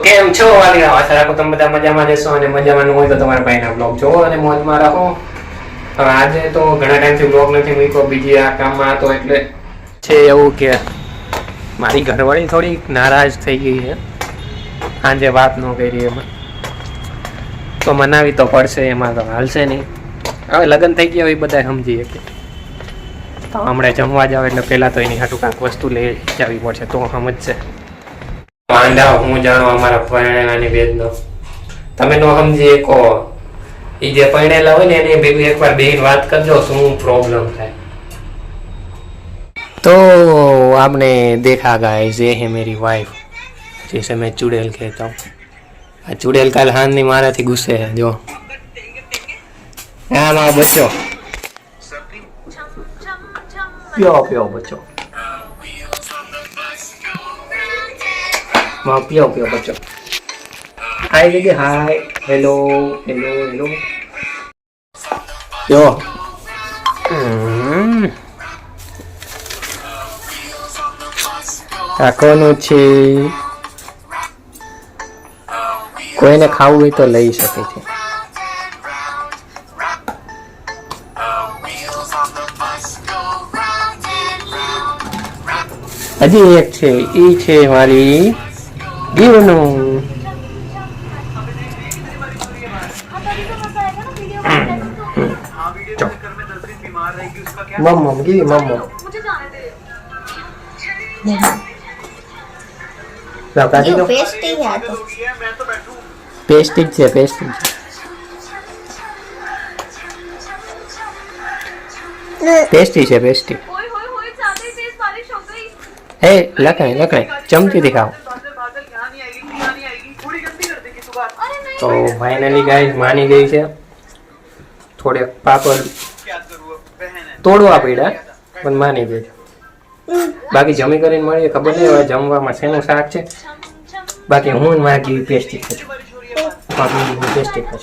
કેમ છો વાલીડા? આશા રાખો તમે બધા મજામાં જશો અને મજામાં ન હોય તો તમારા ભાઈના બ્લોગ જોવો અને મોજમાં રહો. હવે આજે તો ઘણા ટાઈમથી બ્લોગ નથી મૂક્યો, બીજી આ કામમાં હતો એટલે છે એવું કે મારી ઘરવાળી થોડી નારાજ થઈ ગઈ છે. આજે વાત ન કરી એમાં તો મનાવી તો પડશે, એમાં તો હાલશે નહીં. હવે લગ્ન થઈ ગયા હોય બધા સમજીએ કે તો હમણાં જમવા જાવ એટલે પહેલાં તો એની હાટું કાંઈક વસ્તુ લઈ જવી પડશે તો સમજશે. વાંધા હું જાણો અમારા પરણેલાની ભેદનો, તમે નો સમજી કહો. એ જે પરણેલા હોય ને એને ભેગું એકવાર બેન વાત કરજો શું પ્રોબ્લેમ થાય. तो आपने देखा गाइस, ये है मेरी वाइफ जिसे मैं चुड़ैल कहता हूँ. आ चुड़ैल काल हाथ नहीं मारा थी, गुस्से है जो. हाँ माँ बच्चो पियो पियो बच्चो, माँ पियो पियो बच्चो. हाय दीदी हाय, हेलो हेलो हेलो यो. આ કોનું છે? કોઈને ખાવું હોય તો લઈ શકે છે. હજી એક છે, ઈ છે મારી દીવનું. મમ્મમ ગીવી મમ્મમ પેસ્ટિક છે, પેસ્ટિક છે, પેસ્ટી છે, પેસ્ટી. હે લખાય લખાય, ચમચીથી ખાઓ. તો ફાઇનલી ગાઈસ માની ગઈ છે. થોડે પાપડ તોડવા પડ્યા પણ માની ગઈ. બાકી જમી કરીને મળીએ, ખબર નહીં હવે જમવામાં શેનું શાક છે. બાકી હું માગી પેસ્ટી ખાઉં, પેસ્ટી ખાઉં.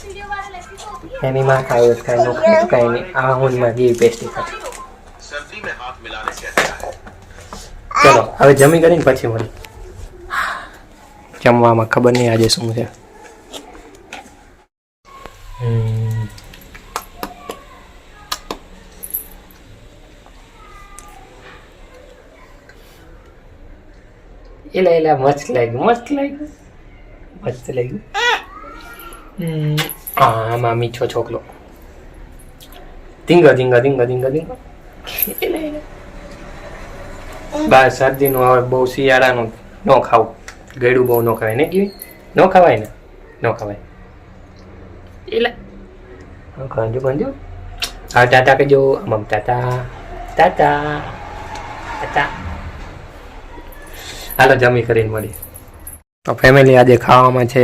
એની માં ખાય કાંઈ નો ખાય કાંઈ નહીં. આ હું માગી પેસ્ટી ખાઉં. ચલો હવે જમી કરીને પછી મળી. જમવામાં ખબર નહીં આજે શું છે. એલા એલા મસ્ત લાગ્યું, મસ્ત લાગ્યું, મસ્ત લાગ્યું. આમાં મીઠો છોકલો ધીંગા ધીંગા ધીંગા ધીંગા ધીંગા. એલા એલા બસ શરદીનું હવે બહુ શિયાળાનું ન ખાવું, ગળ્યું બહુ ન ખવાય ને ગયું, ન ખવાય ને, ન ખવાય. એલા ગંજો ગંજો. હા ટાટા કહેજો, મમ ટાટા ટાટા ટાટા. હાલો જમી કરીને મળી. તો ફેમિલી આજે ખાવામાં છે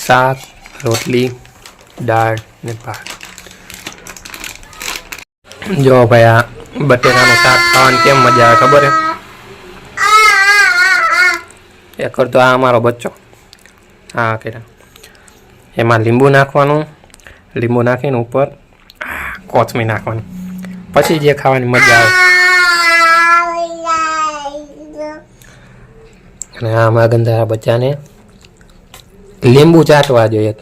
શાક, રોટલી, દાળ ને ભાત. જો ભાઈ આ બટેટાનું શાક ખાવાની કેમ મજા આવે ખબર હે? એક કરતો આ અમારો બચ્ચો હા કર્યા. એમાં લીંબુ નાખવાનું, લીંબુ નાખીને ઉપર કોથમીર નાખવાની, પછી જે ખાવાની મજા આવે. અને આમાં ગંધારા બચ્ચાને લીંબુ ચાટવા જોઈએ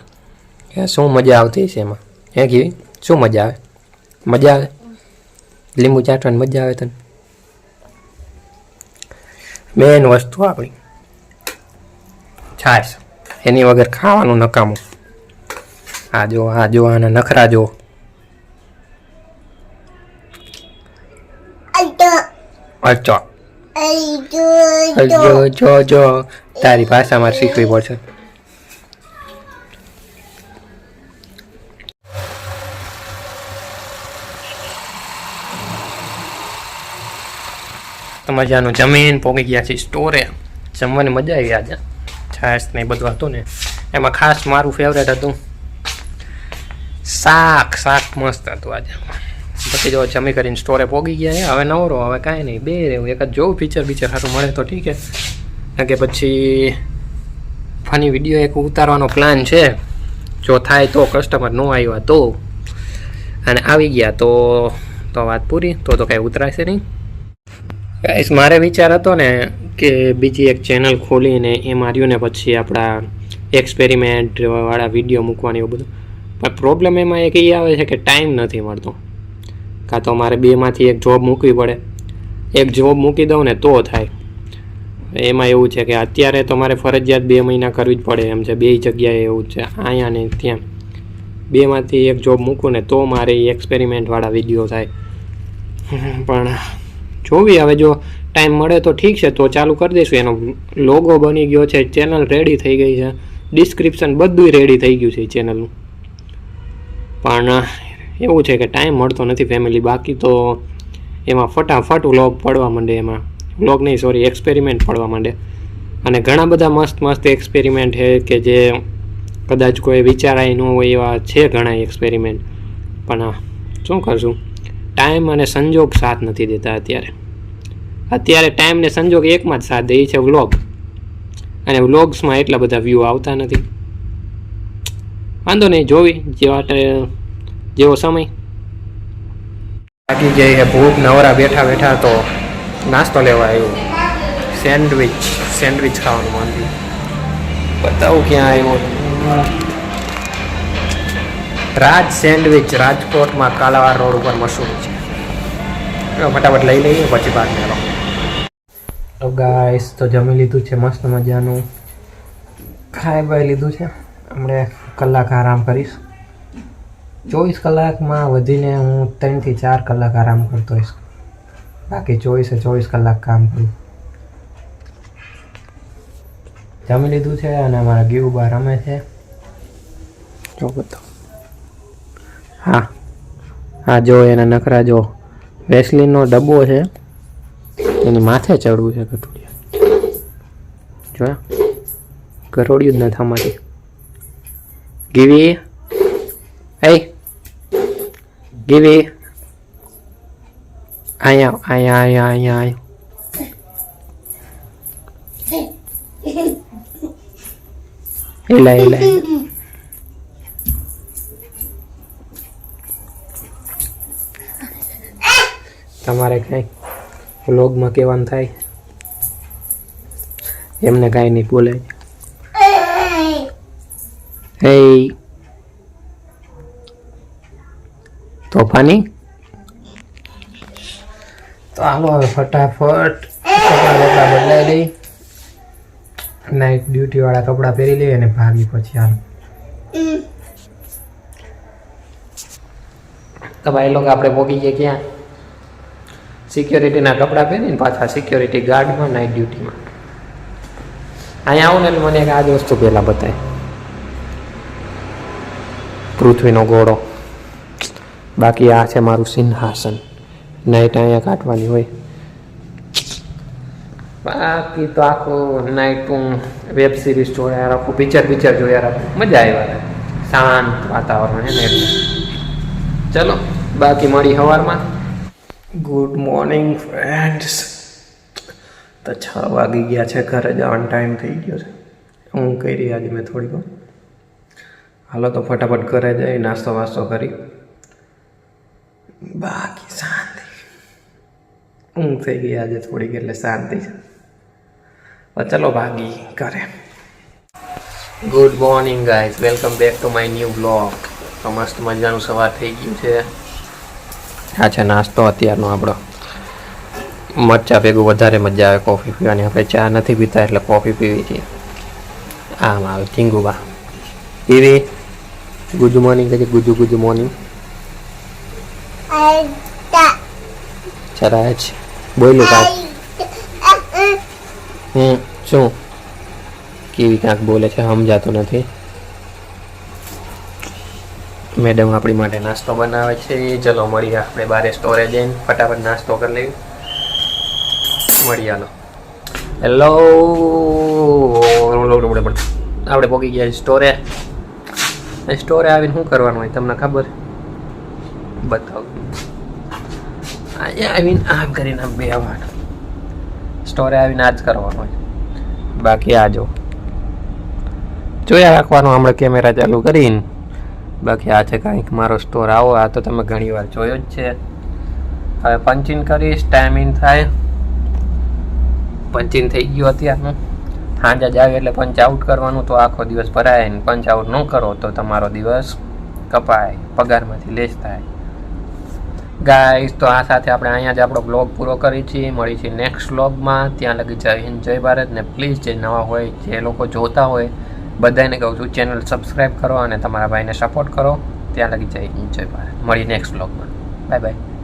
કે શું મજા આવતી છે એમાં. હે કીવી શું મજા આવે? મજા આવે લીંબુ ચાટવાની, મજા આવે તને? મેન વસ્તુ આપણી છાશ, એની વગર ખાવાનું નકામું. આ જો આના નખરા જો. અચ્છા જો જો તારી ભાષા મારે શીખવી પડશે. તો મજાનું જમીન પોગી ગયા છે સ્ટોરે. જમવાની મજા આવી આજે. છાશ ને બધું હતું ને, એમાં ખાસ મારું ફેવરેટ હતું શાક. શાક મસ્ત હતું આજે. પછી જો જમી કરીને સ્ટોરે પોગી ગયા. હવે નવરો, હવે કાંઈ નહીં, બે રહેવું. એક જ જોવું પિક્ચર સારું મળે તો ઠીક છે, કે પછી ફની વિડીયો એક ઉતારવાનો પ્લાન છે. જો થાય તો, કસ્ટમર ન આવ્યા તો, અને આવી ગયા તો વાત પૂરી. તો કાંઈ ઉતરાશે નહીં. ગાઈસ મારે વિચાર હતો ને કે બીજી એક ચેનલ ખોલીને એ માર્યું ને પછી આપણા એક્સપેરિમેન્ટ વાળા વિડીયો મૂકવાની એવું બધું, પણ પ્રોબ્લેમ એમાં એક એ આવે છે કે ટાઈમ નથી મળતો. કાં તો મારે બેમાંથી એક જોબ મૂકવી પડે, એક જોબ મૂકી દઉં ને તો થાય. એમાં એવું છે કે અત્યારે તો મારે ફરજિયાત 2 મહિના કરવી જ પડે એમ છે, 2 જગ્યાએ એવું છે, અહીંયા ને ત્યાં. 2માંથી એક જોબ મૂકું ને તો મારે એ એક્સપેરિમેન્ટવાળા વિડીયો થાય. પણ જોવી હવે, જો ટાઈમ મળે તો ઠીક છે, તો ચાલુ કરી દઈશું. એનો લોગો બની ગયો છે, ચેનલ રેડી થઈ ગઈ છે, ડિસ્ક્રિપ્શન બધું રેડી થઈ ગયું છે એ ચેનલનું. પણ એવું છે કે ટાઈમ મળતો નથી ફેમિલી. બાકી તો એમાં ફટાફટ વ્લોગ પડવા માંડે, એમાં વ્લોગ નહીં સોરી એક્સપેરિમેન્ટ પડવા માંડે. અને ઘણા બધા મસ્ત મસ્ત એક્સપેરિમેન્ટ છે કે જે કદાચ કોઈ વિચારાય ન હોય એવા છે ઘણા એક્સપેરિમેન્ટ. પણ શું કરશું, ટાઈમ અને સંજોગ સાથ નથી દેતા. અત્યારે ટાઈમ ને સંજોગ એકમાં જ સાથ દે છે વ્લોગ, અને વ્લોગ્સમાં એટલા બધા વ્યૂ આવતા નથી. વાંધો નહીં, જોવી જેવો સમય. બાકી જે ભૂખ, નવરા બેઠા બેઠા તો નાસ્તો લેવા આવ્યું. સેન્ડવિચ ખાવાનું મન થયું. બતાવું ક્યાં આવ્યો. રાજ સેન્ડવિચ, રાજકોટમાં કાલાવાડ રોડ ઉપર મશહૂર છે. ફટાફટ લઈ લઈએ પછી બાદ મેળો. તો ગાઈસ તો જમી લીધું છે, મસ્ત મજાનું ખાઈ બાઈ લીધું છે. હમણાં કલાક આરામ કરીશ. 24 કલાકમાં વધીને હું 3 થી 4 કલાક આરામ કરતો હોઈશ. બાકી 24 કલાક કામ કરું. જમી લીધું છે અને અમારા ગીવ બહાર રમે છે. જો બતાવો. હા જો એના નખરા જો. વેસલીનનો ડબ્બો છે, એની માથે ચડવું છે કટોડિયા. જોયા, કરોડિયું જ નથી આમાંથી. ગીવી, ગીવી અહીંયા. એલા તમારે કાંઈ વ્લોગમાં કહેવાનું થાય એમને કાંઈ નહીં બોલાય. હે તોફાની. તો હાલો હવે ફટાફટ કપડાં બદલાઈ લઈ, નાઇટ ડ્યુટી વાળા કપડાં પહેરી લઈએ અને ભાગી પછી હાલ. તો ભાઈ લોકો આપણે પહોંચી ગયા ક્યાં? સિક્યોરિટીના કપડાં પહેરીને પાછા સિક્યોરિટી ગાર્ડમાં નાઇટ ડ્યુટીમાં. અહીંયા આવું ને મને આ જ વસ્તુ પહેલાં બતાય. પૃથ્વીનો ઘોડો. બાકી આ છે મારું સિંહાસન. નાઇટ અહીંયા કાઢવાની હોય. બાકી તો આખું નાઇટ હું વેબ સિરીઝ જોયા રાખું, પિક્ચર જોયા રાખું. મજા આવ્યા, શાંત વાતાવરણ છે ને એટલે. ચલો બાકી મળી સવારમાં. Good morning friends. તો 6 વાગી ગયા છે, ઘરે જવાનો ટાઈમ થઈ ગયો છે. હું કરી આજે મેં થોડીક વાર. હાલો તો ફટાફટ ઘરે જઈ નાસ્તો વાસ્તો કરી. બાકી શાંતિ. ઊંઘ થઈ ગઈ આજે થોડીક એટલે શાંતિ છે. ચલો ભાગી કરે. Good morning guys, welcome back to my new blog. તો મસ્ત મજાનું સવાર થઈ ગયું છે. આ છે નાસ્તો અત્યારનો આપણો. મરચા ભેગું વધારે મજા આવે કોફી પીવાની. આપણે ચા નથી પીતા એટલે કોફી પીવી છે. આમ આવે ચીંગુબા પીવી. ગુડ મોર્નિંગ કહે, ગુડ મોર્નિંગ. ચરાજ બોલ્યું કાંક. શું કેવી કાંક બોલે છે સમજાતું નથી. મેડમ આપણી માટે નાસ્તો બનાવે છે. ચલો મળીએ આપણે બારે સ્ટોરે જઈને ફટાફટ નાસ્તો કરી લઈએ. મળી હાલો. હેલો, આપણે પહોંચી ગયા સ્ટોરે. સ્ટોરે આવીને શું કરવાનું હોય તમને ખબર? બતાવો. અહીંયા આવીને આમ કરીને આમ બે આવવાનું. સ્ટોરે આવીને આ જ કરવાનું હોય. બાકી આ જો જોયા રાખવાનું હમણાં કેમેરા ચાલુ કરીને. બાકી આ છે કાંઈક મારો સ્ટોર. આવો, આ તો તમે ઘણી વાર જોયો જ છે. હવે પંચિંગ કરીશ, ટાઈમ ઇન થાય પંચિંગ થઈ ગયું અત્યારનું. સાંજે જ આવે એટલે પંચ આઉટ કરવાનું, તો આખો દિવસ ભરાય ને પંચ આઉટ ન કરો તો તમારો દિવસ કપાય, પગારમાંથી લેસ થાય. ગાઈસ, તો આ સાથે આપણે અહીંયા જ આપણો બ્લોગ પૂરો કરી છીએ. મળી છીએ નેક્સ્ટ બ્લોગમાં. ત્યાં લગી જય હિન્દ, જય ભારત. ને પ્લીઝ જે નવા હોય, જે લોકો જોતા હોય, બધાને કહું છું ચેનલ સબસ્ક્રાઈબ કરો અને તમારા ભાઈને સપોર્ટ કરો. ત્યાં લગી જય હિન્દ, જય ભારત. મળી નેક્સ્ટ બ્લોગમાં. Bye bye.